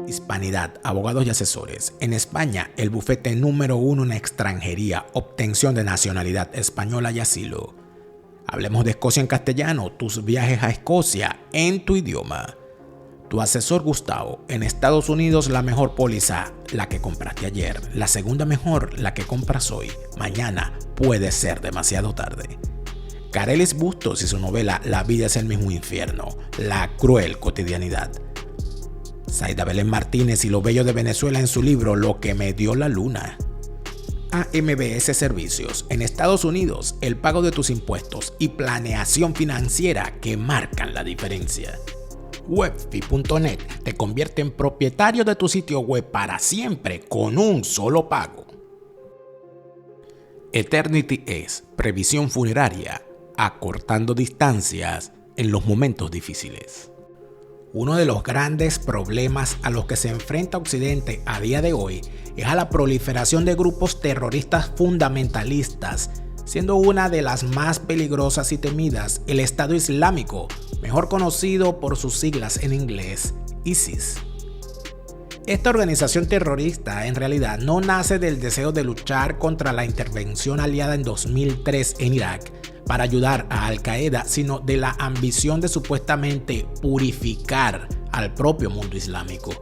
Hispanidad, abogados y asesores. En España, el bufete número 1 en extranjería, obtención de nacionalidad española y asilo. Hablemos de Escocia en castellano, tus viajes a Escocia en tu idioma. Tu asesor Gustavo, en Estados Unidos la mejor póliza, la que compraste ayer. La segunda mejor, la que compras hoy. Mañana puede ser demasiado tarde. Carelis Bustos y su novela La vida es el mismo infierno, la cruel cotidianidad. Zaida Belén Martínez y lo bello de Venezuela en su libro Lo que me dio la luna. AMBS Servicios, en Estados Unidos, el pago de tus impuestos y planeación financiera que marcan la diferencia. Webfi.net te convierte en propietario de tu sitio web para siempre con un solo pago. Eternity es previsión funeraria, acortando distancias en los momentos difíciles. Uno de los grandes problemas a los que se enfrenta Occidente a día de hoy es a la proliferación de grupos terroristas fundamentalistas, siendo una de las más peligrosas y temidas el Estado Islámico, mejor conocido por sus siglas en inglés, ISIS. Esta organización terrorista en realidad no nace del deseo de luchar contra la intervención aliada en 2003 en Irak para ayudar a Al-Qaeda, sino de la ambición de supuestamente purificar al propio mundo islámico.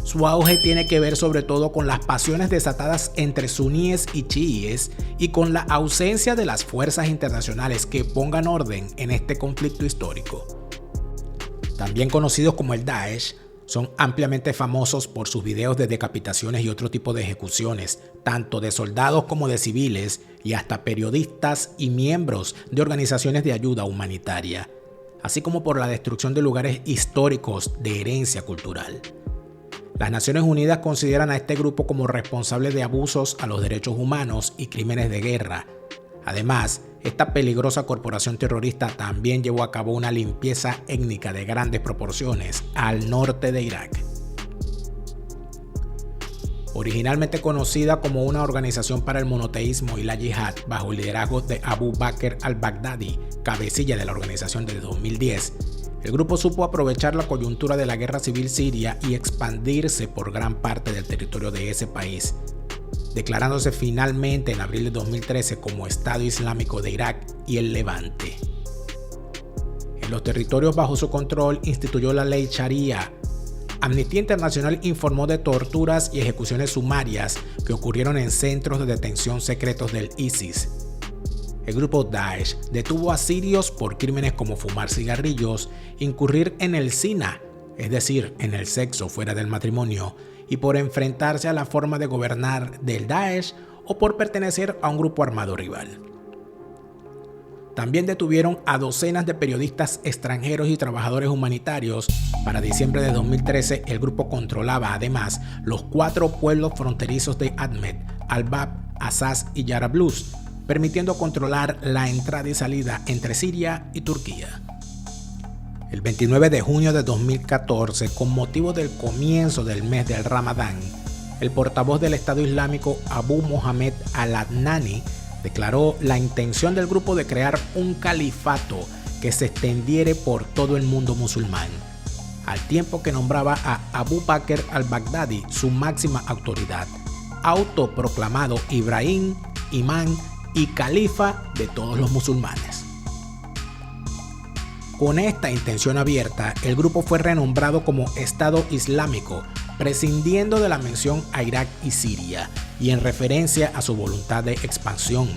Su auge tiene que ver sobre todo con las pasiones desatadas entre suníes y chiíes y con la ausencia de las fuerzas internacionales que pongan orden en este conflicto histórico. También conocidos como el Daesh, son ampliamente famosos por sus videos de decapitaciones y otro tipo de ejecuciones, tanto de soldados como de civiles y hasta periodistas y miembros de organizaciones de ayuda humanitaria, así como por la destrucción de lugares históricos de herencia cultural. Las Naciones Unidas consideran a este grupo como responsable de abusos a los derechos humanos y crímenes de guerra. Además, esta peligrosa corporación terrorista también llevó a cabo una limpieza étnica de grandes proporciones al norte de Irak. Originalmente conocida como una organización para el monoteísmo y la yihad bajo el liderazgo de Abu Bakr al-Baghdadi, cabecilla de la organización desde 2010, el grupo supo aprovechar la coyuntura de la guerra civil siria y expandirse por gran parte del territorio de ese país, declarándose finalmente en abril de 2013 como Estado Islámico de Irak y el Levante. En los territorios bajo su control instituyó la ley Sharia. Amnistía Internacional informó de torturas y ejecuciones sumarias que ocurrieron en centros de detención secretos del ISIS. El grupo Daesh detuvo a sirios por crímenes como fumar cigarrillos, incurrir en el zina, es decir, en el sexo fuera del matrimonio, y por enfrentarse a la forma de gobernar del Daesh o por pertenecer a un grupo armado rival. También detuvieron a docenas de periodistas extranjeros y trabajadores humanitarios. Para diciembre de 2013, el grupo controlaba además los 4 pueblos fronterizos de Admed, Al-Bab, Azaz y Yarablus, permitiendo controlar la entrada y salida entre Siria y Turquía. El 29 de junio de 2014, con motivo del comienzo del mes del Ramadán, el portavoz del Estado Islámico Abu Mohamed al-Adnani declaró la intención del grupo de crear un califato que se extendiera por todo el mundo musulmán, al tiempo que nombraba a Abu Bakr al-Baghdadi su máxima autoridad, autoproclamado Ibrahim, imán y califa de todos los musulmanes. Con esta intención abierta, el grupo fue renombrado como Estado Islámico, prescindiendo de la mención a Irak y Siria, y en referencia a su voluntad de expansión.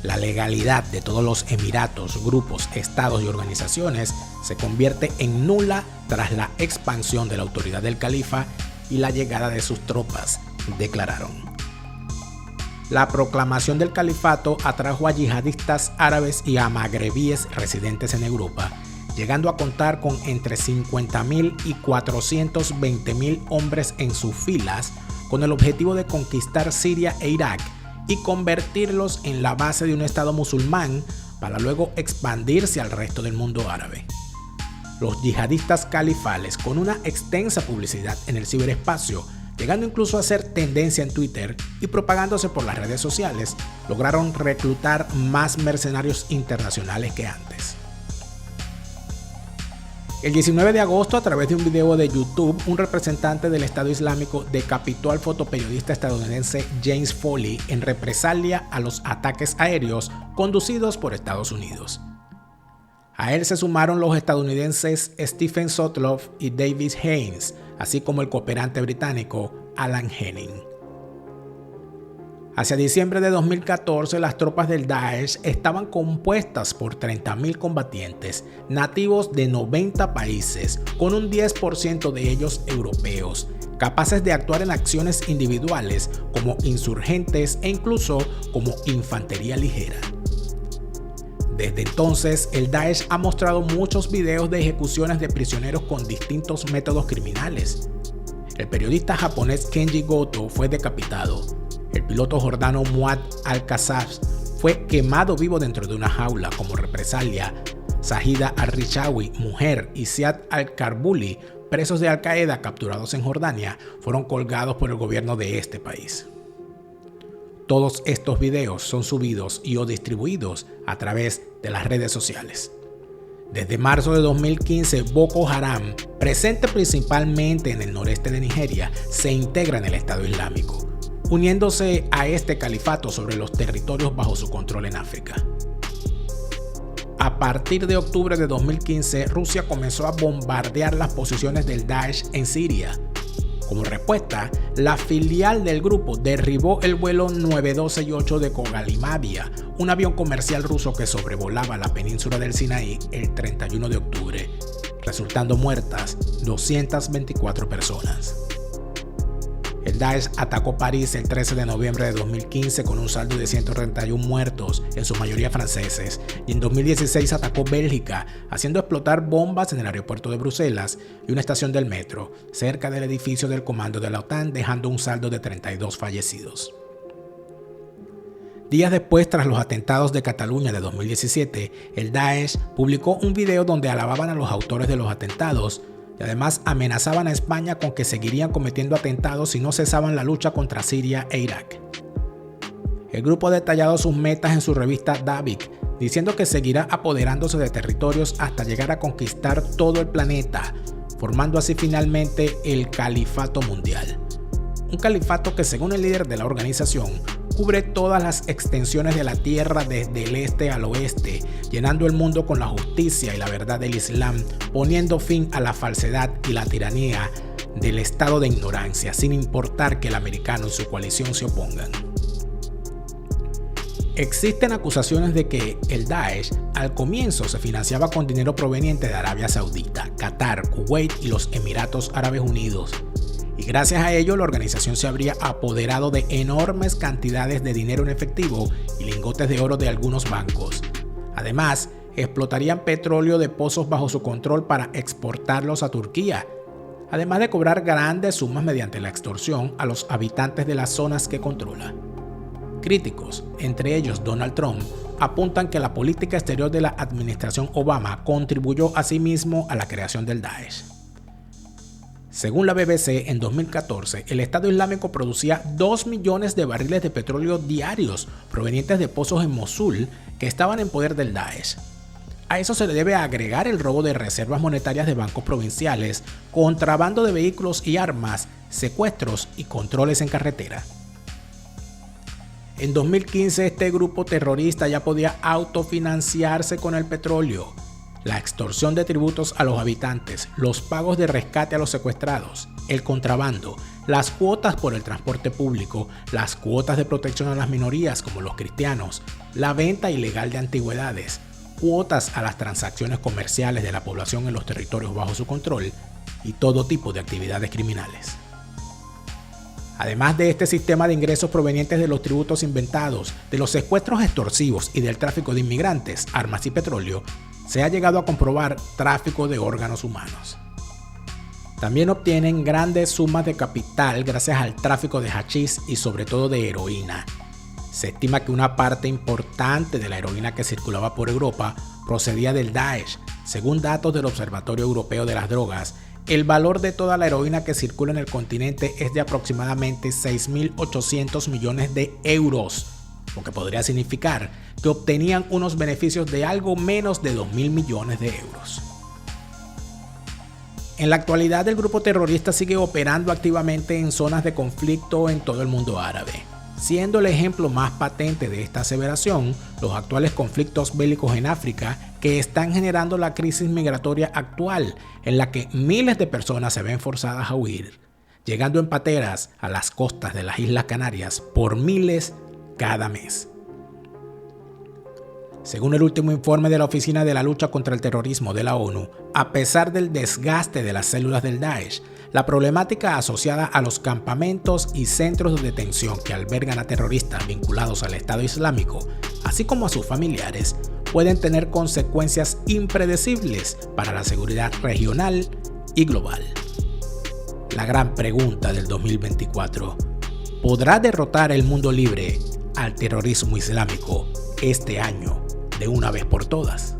La legalidad de todos los emiratos, grupos, estados y organizaciones se convierte en nula tras la expansión de la autoridad del califa y la llegada de sus tropas, declararon. La proclamación del califato atrajo a yihadistas árabes y a magrebíes residentes en Europa, llegando a contar con entre 50.000 y 420.000 hombres en sus filas, con el objetivo de conquistar Siria e Irak y convertirlos en la base de un Estado musulmán para luego expandirse al resto del mundo árabe. Los yihadistas califales, con una extensa publicidad en el ciberespacio, llegando incluso a ser tendencia en Twitter y propagándose por las redes sociales, lograron reclutar más mercenarios internacionales que antes. El 19 de agosto, a través de un video de YouTube, un representante del Estado Islámico decapitó al fotoperiodista estadounidense James Foley en represalia a los ataques aéreos conducidos por Estados Unidos. A él se sumaron los estadounidenses Stephen Sotloff y David Haynes, así como el cooperante británico Alan Henning. Hacia diciembre de 2014, las tropas del Daesh estaban compuestas por 30.000 combatientes nativos de 90 países, con un 10% de ellos europeos, capaces de actuar en acciones individuales como insurgentes e incluso como infantería ligera. Desde entonces, el Daesh ha mostrado muchos videos de ejecuciones de prisioneros con distintos métodos criminales. El periodista japonés Kenji Goto fue decapitado. El piloto jordano Muad al-Qassas fue quemado vivo dentro de una jaula como represalia. Zahida al-Rishawi, mujer, y Ziad al-Karbuli, presos de Al-Qaeda capturados en Jordania, fueron colgados por el gobierno de este país. Todos estos videos son subidos y o distribuidos a través de las redes sociales. Desde marzo de 2015, Boko Haram, presente principalmente en el noreste de Nigeria, se integra en el Estado Islámico, uniéndose a este califato sobre los territorios bajo su control en África. A partir de octubre de 2015, Rusia comenzó a bombardear las posiciones del Daesh en Siria. Como respuesta, la filial del grupo derribó el vuelo 928 de Kogalimavia, un avión comercial ruso que sobrevolaba la península del Sinaí el 31 de octubre, resultando muertas 224 personas. El Daesh atacó París el 13 de noviembre de 2015 con un saldo de 131 muertos, en su mayoría franceses, y en 2016 atacó Bélgica, haciendo explotar bombas en el aeropuerto de Bruselas y una estación del metro, cerca del edificio del comando de la OTAN, dejando un saldo de 32 fallecidos. Días después, tras los atentados de Cataluña de 2017, el Daesh publicó un video donde alababan a los autores de los atentados, y además amenazaban a España con que seguirían cometiendo atentados si no cesaban la lucha contra Siria e Irak. El grupo ha detallado sus metas en su revista Davik, diciendo que seguirá apoderándose de territorios hasta llegar a conquistar todo el planeta, formando así finalmente el Califato Mundial. Un califato que, según el líder de la organización, cubre todas las extensiones de la tierra desde el este al oeste, llenando el mundo con la justicia y la verdad del Islam, poniendo fin a la falsedad y la tiranía del estado de ignorancia, sin importar que el americano y su coalición se opongan. Existen acusaciones de que el Daesh al comienzo se financiaba con dinero proveniente de Arabia Saudita, Qatar, Kuwait y los Emiratos Árabes Unidos. Y gracias a ello la organización se habría apoderado de enormes cantidades de dinero en efectivo y lingotes de oro de algunos bancos. Además, explotarían petróleo de pozos bajo su control para exportarlos a Turquía, además de cobrar grandes sumas mediante la extorsión a los habitantes de las zonas que controla. Críticos, entre ellos Donald Trump, apuntan que la política exterior de la administración Obama contribuyó asimismo a la creación del Daesh. Según la BBC, en 2014, el Estado Islámico producía 2 millones de barriles de petróleo diarios provenientes de pozos en Mosul que estaban en poder del Daesh. A eso se le debe agregar el robo de reservas monetarias de bancos provinciales, contrabando de vehículos y armas, secuestros y controles en carretera. En 2015, este grupo terrorista ya podía autofinanciarse con el petróleo. La extorsión de tributos a los habitantes, los pagos de rescate a los secuestrados, el contrabando, las cuotas por el transporte público, las cuotas de protección a las minorías como los cristianos, la venta ilegal de antigüedades, cuotas a las transacciones comerciales de la población en los territorios bajo su control y todo tipo de actividades criminales. Además de este sistema de ingresos provenientes de los tributos inventados, de los secuestros extorsivos y del tráfico de inmigrantes, armas y petróleo, se ha llegado a comprobar tráfico de órganos humanos. También obtienen grandes sumas de capital gracias al tráfico de hachís y sobre todo de heroína. Se estima que una parte importante de la heroína que circulaba por Europa procedía del Daesh. Según datos del Observatorio Europeo de las Drogas, el valor de toda la heroína que circula en el continente es de aproximadamente 6.800 millones de euros, lo que podría significar que obtenían unos beneficios de algo menos de 2.000 millones de euros. En la actualidad, el grupo terrorista sigue operando activamente en zonas de conflicto en todo el mundo árabe, siendo el ejemplo más patente de esta aseveración los actuales conflictos bélicos en África que están generando la crisis migratoria actual, en la que miles de personas se ven forzadas a huir, llegando en pateras a las costas de las Islas Canarias por miles cada mes. Según el último informe de la Oficina de la Lucha contra el Terrorismo de la ONU, a pesar del desgaste de las células del Daesh, la problemática asociada a los campamentos y centros de detención que albergan a terroristas vinculados al Estado Islámico, así como a sus familiares, pueden tener consecuencias impredecibles para la seguridad regional y global. La gran pregunta del 2024: ¿podrá derrotar el mundo libre al terrorismo islámico este año de una vez por todas?